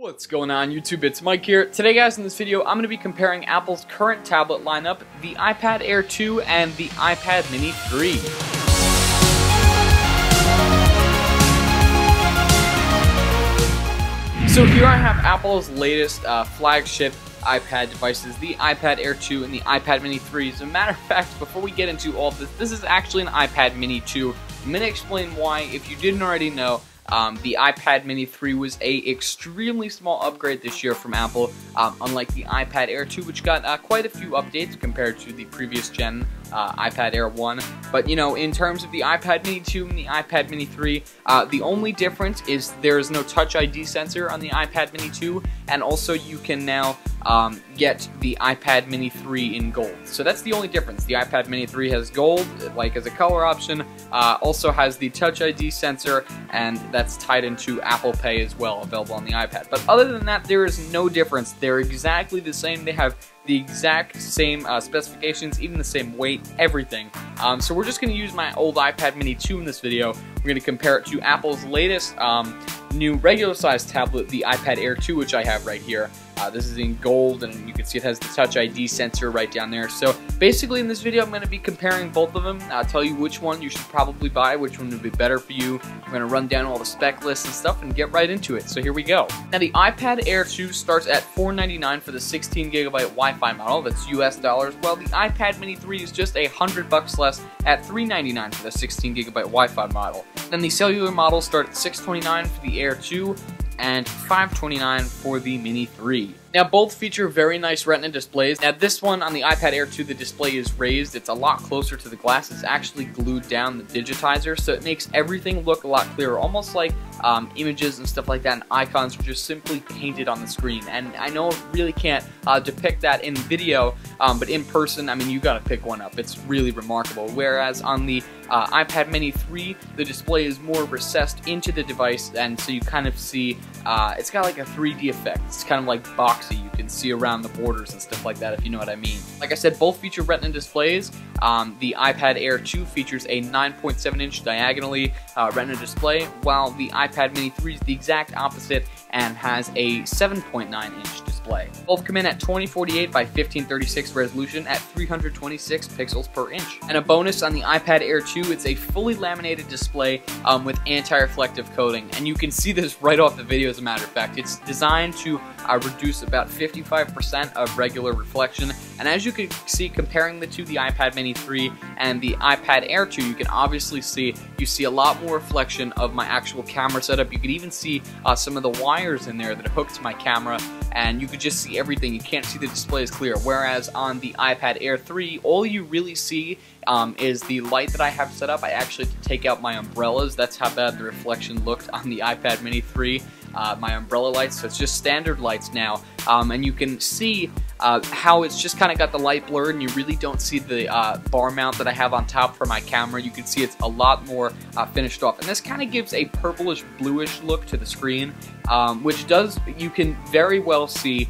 What's going on YouTube? It's Mike here. Today guys, in this video I'm going to be comparing Apple's current tablet lineup, the iPad Air 2 and the iPad Mini 3. So here I have Apple's latest flagship iPad devices, the iPad Air 2 and the iPad Mini 3. As a matter of fact, before we get into all of this is actually an iPad Mini 2. I'm going to explain why, if you didn't already know. The iPad Mini 3 was a extremely small upgrade this year from Apple, unlike the iPad Air 2, which got quite a few updates compared to the previous gen iPad Air 1. But, you know, in terms of the iPad Mini 2 and the iPad Mini 3, the only difference is there is no Touch ID sensor on the iPad Mini 2, and also you can now get the iPad Mini 3 in gold. So that's the only difference. The iPad Mini 3 has gold, like as a color option, also has the Touch ID sensor, and that's tied into Apple Pay as well, available on the iPad. But other than that, there is no difference. They're exactly the same. They have the exact same specifications, even the same weight, everything. So we're just going to use my old iPad Mini 2 in this video. We're going to compare it to Apple's latest new regular size tablet, the iPad Air 2, which I have right here. This is in gold, and you can see it has the Touch ID sensor right down there. So basically in this video I'm going to be comparing both of them. I'll tell you which one you should probably buy, which one would be better for you. I'm going to run down all the spec lists and stuff and get right into it. So here we go. Now the iPad Air 2 starts at $499 for the 16GB Wi-Fi model, that's US dollars, while the iPad Mini 3 is just $100 less at $399 for the 16GB Wi-Fi model. Then the cellular models start at $629 for the Air 2 and $529 for the Mini 3. Now both feature very nice Retina displays. Now this one on the iPad Air 2, the display is raised. It's a lot closer to the glass. It's actually glued down the digitizer, so it makes everything look a lot clearer, almost like images and stuff like that and icons are just simply painted on the screen. And I know it really can't depict that in video, but in person, I mean, you gotta pick one up. It's really remarkable. Whereas on the iPad Mini 3, the display is more recessed into the device, and so you kind of see, it's got like a 3D effect. It's kind of like boxy. You can see around the borders and stuff like that, if you know what I mean. Like I said, both feature Retina displays. The iPad Air 2 features a 9.7-inch diagonally Retina display, while the iPad Mini 3 is the exact opposite and has a 7.9-inch display. Both come in at 2048 by 1536 resolution at 326 pixels per inch. And a bonus on the iPad Air 2, it's a fully laminated display with anti-reflective coating. And you can see this right off the video, as a matter of fact. It's designed to reduce about 55% of regular reflection. And as you can see, comparing the two, the iPad Mini 3 and the iPad Air 2, you can obviously see, you see a lot more reflection of my actual camera setup. You could even see some of the wires in there that are hooked to my camera, and you could just see everything. You can't see the display as clear. Whereas on the iPad Air 3, all you really see is the light that I have set up. I actually had to take out my umbrellas. That's how bad the reflection looked on the iPad Mini 3. My umbrella lights, so it's just standard lights now, and you can see how it's just kind of got the light blurred, and you really don't see the bar mount that I have on top for my camera. You can see it's a lot more finished off, and this kind of gives a purplish bluish look to the screen, which you can very well see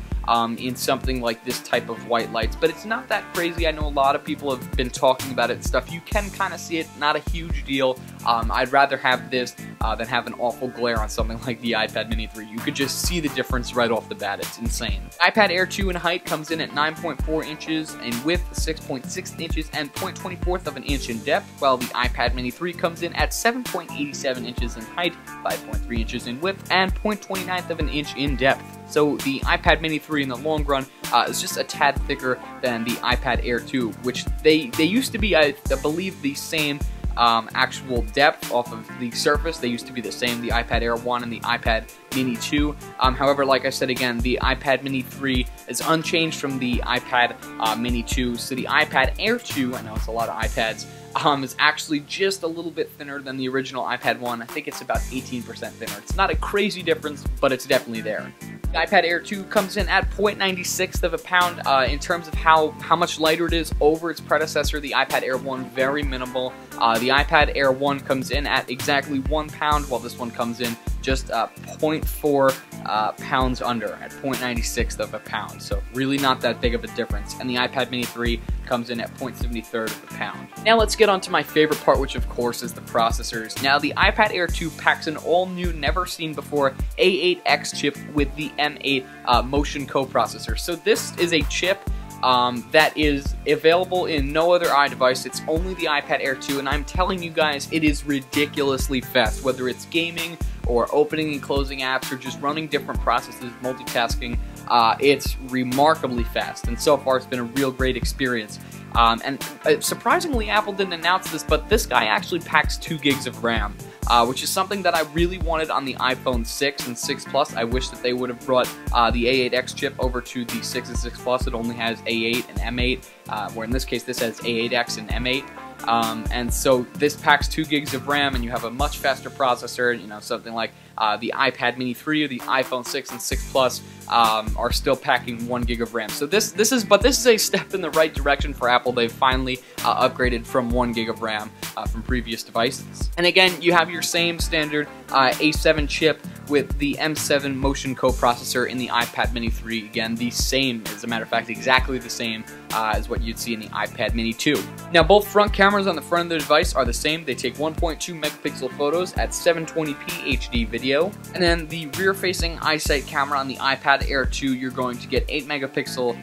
in something like this type of white lights, but it's not that crazy. I know a lot of people have been talking about it and stuff. You can kind of see it, not a huge deal. I'd rather have this than have an awful glare on something like the iPad Mini 3. You could just see the difference right off the bat. It's insane. iPad Air 2 in height comes in at 9.4 inches, in width 6.6 inches, and 0.24 of an inch in depth, while the iPad Mini 3 comes in at 7.87 inches in height, 5.3 inches in width, and 0.29 of an inch in depth. So the iPad Mini 3 in the long run is just a tad thicker than the iPad Air 2, which they used to be, I believe, the same actual depth off of the surface. They used to be the same, the iPad Air 1 and the iPad Mini 2. However, like I said again, the iPad Mini 3 is unchanged from the iPad Mini 2. So the iPad Air 2, I know it's a lot of iPads, is actually just a little bit thinner than the original iPad 1. I think it's about 18% thinner. It's not a crazy difference, but it's definitely there. The iPad Air 2 comes in at 0.96 of a pound. In terms of how much lighter it is over its predecessor, the iPad Air 1, very minimal. The iPad Air 1 comes in at exactly 1 pound, while this one comes in just 0.4 pounds under, at 0.96 of a pound, so really not that big of a difference. And the iPad mini 3 comes in at 0.73 of a pound. Now let's get on to my favorite part, which of course is the processors. Now the iPad Air 2 packs an all-new, never-seen-before A8X chip with the M8 Motion coprocessor. So this is a chip that is available in no other iDevice. It's only the iPad Air 2, and I'm telling you guys, it is ridiculously fast. Whether it's gaming or opening and closing apps or just running different processes, multitasking, it's remarkably fast, and so far it's been a real great experience. Surprisingly, Apple didn't announce this, but this guy actually packs 2 gigs of RAM, which is something that I really wanted on the iPhone 6 and 6 Plus. I wish that they would have brought the A8X chip over to the 6 and 6 Plus. It only has A8 and M8, where in this case this has A8X and M8. And so this packs 2 gigs of RAM, and you have a much faster processor. You know, something like the iPad mini 3 or the iPhone 6 and 6 Plus are still packing 1 gig of RAM. So this is a step in the right direction for Apple. They've finally upgraded from 1 gig of RAM from previous devices. And again, you have your same standard A7 chip with the M7 Motion coprocessor in the iPad mini 3. Again, the same, as a matter of fact, exactly the same as what you'd see in the iPad mini 2. Now, both front cameras on the front of the device are the same. They take 1.2 megapixel photos at 720p HD video. And then the rear-facing iSight camera on the iPad Air 2, you're going to get 8 megapixel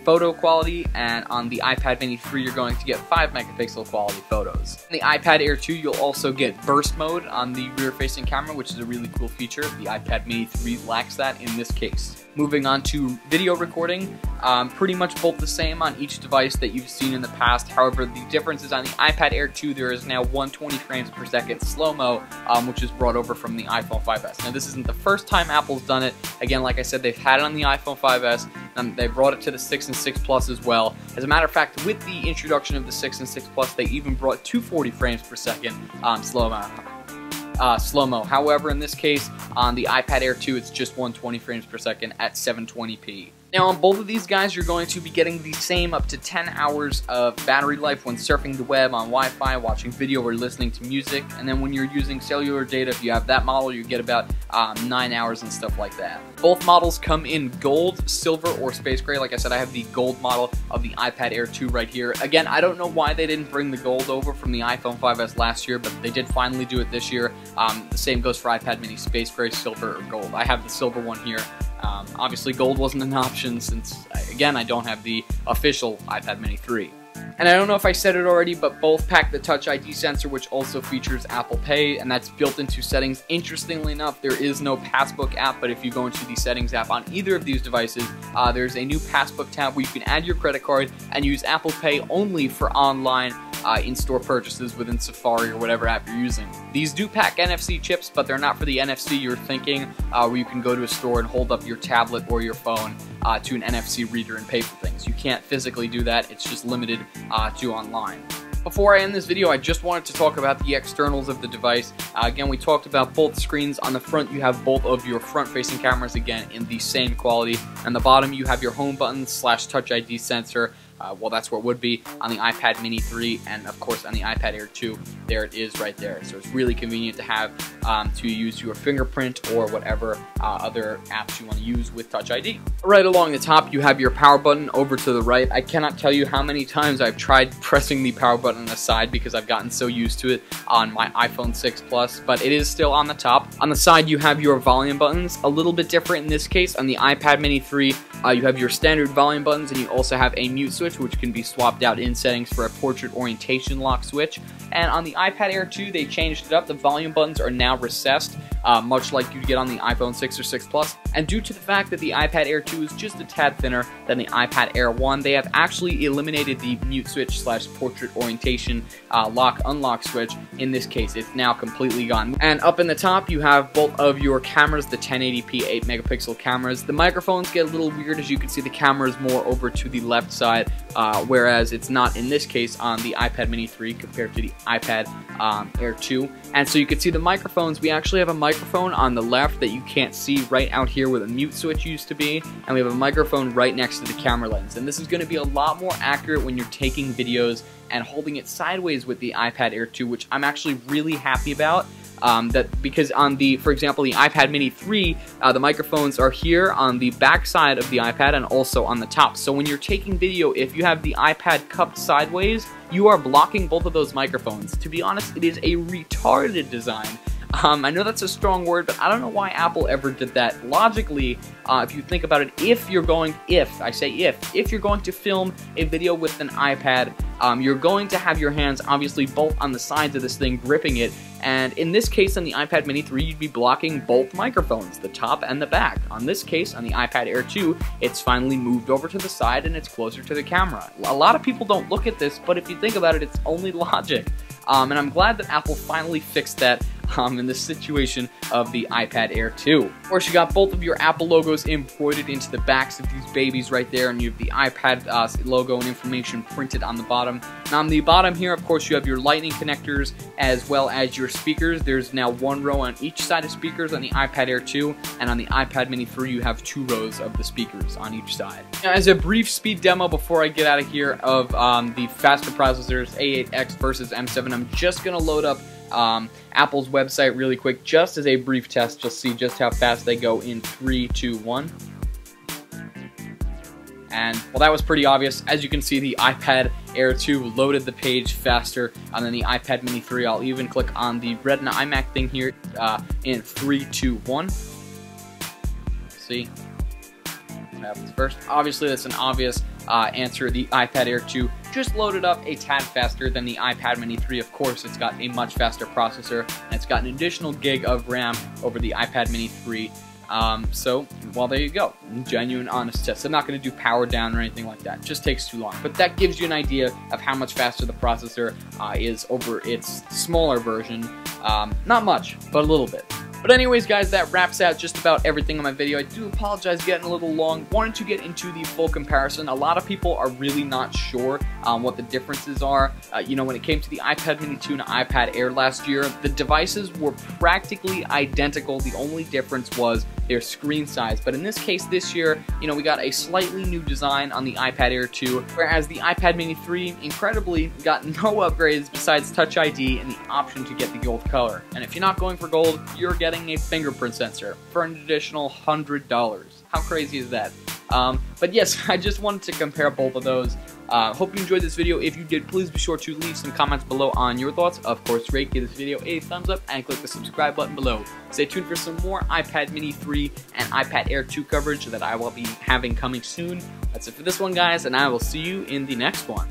photo quality, and on the iPad mini 3, you're going to get 5 megapixel quality photos. In the iPad Air 2, you'll also get burst mode on the rear-facing camera, which is a really cool feature. The iPad mini 3 lacks that in this case. Moving on to video recording, pretty much both the same on each device that you've seen in the past. However, the difference is on the iPad Air 2, there is now 120 frames per second slow-mo, which is brought over from the iPhone 5S. Now, this isn't the first time Apple's done it. Again, like I said, they've had it on the iPhone 5S, and they brought it to the 6 and 6 Plus as well. As a matter of fact, with the introduction of the 6 and 6 Plus, they even brought 240 frames per second slow-mo. However, in this case, on the iPad Air 2, it's just 120 frames per second at 720p. Now, on both of these guys, you're going to be getting the same up to 10 hours of battery life when surfing the web, on Wi-Fi, watching video, or listening to music. And then when you're using cellular data, if you have that model, you get about 9 hours and stuff like that. Both models come in gold, silver, or space gray. Like I said, I have the gold model of the iPad Air 2 right here. Again, I don't know why they didn't bring the gold over from the iPhone 5S last year, but they did finally do it this year. The same goes for iPad mini, space gray, silver, or gold. I have the silver one here. Obviously, gold wasn't an option since, again, I don't have the official iPad mini 3. And I don't know if I said it already, but both pack the Touch ID sensor, which also features Apple Pay, and that's built into settings. Interestingly enough, there is no Passbook app, but if you go into the settings app on either of these devices, there's a new Passbook tab where you can add your credit card and use Apple Pay only for online in-store purchases within Safari or whatever app you're using. These do pack NFC chips, but they're not for the NFC you're thinking, where you can go to a store and hold up your tablet or your phone to an NFC reader and pay for things. You can't physically do that. It's just limited to online. Before I end this video, I just wanted to talk about the externals of the device. Again, we talked about both screens. On the front, you have both of your front-facing cameras, again, in the same quality. On the bottom, you have your home button / Touch ID sensor. Well, that's where it would be on the iPad mini 3, and of course on the iPad Air 2, there it is right there. So it's really convenient to have to use your fingerprint or whatever other apps you want to use with Touch ID. Right along the top, you have your power button over to the right. I cannot tell you how many times I've tried pressing the power button aside because I've gotten so used to it on my iPhone 6 Plus, but it is still on the top. On the side, you have your volume buttons. A little bit different in this case. On the iPad mini 3, you have your standard volume buttons, and you also have a mute switch, which can be swapped out in settings for a portrait orientation lock switch. And on the iPad Air 2, they changed it up. The volume buttons are now recessed, much like you'd get on the iPhone 6 or 6 Plus. And due to the fact that the iPad Air 2 is just a tad thinner than the iPad Air 1, they have actually eliminated the mute switch / portrait orientation lock-unlock switch. In this case, it's now completely gone. And up in the top, you have both of your cameras, the 1080p 8 megapixel cameras. The microphones get a little weird. As you can see, the camera is more over to the left side, whereas it's not in this case on the iPad mini 3 compared to the iPad Air 2. And so you can see the microphones. We actually have a microphone on the left that you can't see right out here where the mute switch used to be, and we have a microphone right next to the camera lens. And this is going to be a lot more accurate when you're taking videos and holding it sideways with the iPad Air 2, which I'm actually really happy about. that because on the, for example, the iPad Mini 3, the microphones are here on the back side of the iPad and also on the top. So when you're taking video, if you have the iPad cupped sideways, you are blocking both of those microphones. To be honest, it is a retarded design. I know that's a strong word, but I don't know why Apple ever did that. Logically, if you think about it, if you're going to film a video with an iPad, you're going to have your hands obviously both on the sides of this thing gripping it, and in this case on the iPad Mini 3, you'd be blocking both microphones, the top and the back. On this case, on the iPad Air 2, it's finally moved over to the side and it's closer to the camera. A lot of people don't look at this, but if you think about it, it's only logic. And I'm glad that Apple finally fixed that in the situation of the iPad Air 2. Of course, you got both of your Apple logos embroidered into the backs of these babies right there, and you have the iPad logo and information printed on the bottom. Now on the bottom here, of course, you have your lightning connectors as well as your speakers. There's now one row on each side of speakers on the iPad Air 2, and on the iPad Mini 3, you have 2 rows of the speakers on each side. Now, as a brief speed demo before I get out of here of the faster processors, A8X versus M7, I'm just going to load up Apple's website really quick, just as a brief test. Just see just how fast they go in 3, 2, 1. And, well, that was pretty obvious. As you can see, the iPad Air 2 loaded the page faster than the iPad Mini 3. I'll even click on the Retina iMac thing here in 3, 2, 1. See? What happens first? Obviously, that's an obvious answer. The iPad Air 2 just loaded up a tad faster than the iPad Mini 3. Of course, it's got a much faster processor, and it's got an additional gig of RAM over the iPad Mini 3. So, well, there you go. Genuine, honest test. I'm not going to do power down or anything like that. It just takes too long. But that gives you an idea of how much faster the processor is over its smaller version. Not much, but a little bit. But anyways, guys, that wraps out just about everything on my video. I do apologize getting a little long. Wanted to get into the full comparison. A lot of people are really not sure what the differences are. You know, when it came to the iPad Mini 2 and iPad Air last year, the devices were practically identical. The only difference was their screen size. But in this case, this year, you know, we got a slightly new design on the iPad Air 2, whereas the iPad Mini 3, incredibly, got no upgrades besides Touch ID and the option to get the gold color. And if you're not going for gold, you're getting a fingerprint sensor for an additional $100. How crazy is that? But yes, I just wanted to compare both of those. Hope you enjoyed this video. If you did, please be sure to leave some comments below on your thoughts. Of course, rate, give this video a thumbs up, and click the subscribe button below. Stay tuned for some more iPad Mini 3 and iPad Air 2 coverage that I will be having coming soon. That's it for this one, guys, and I will see you in the next one.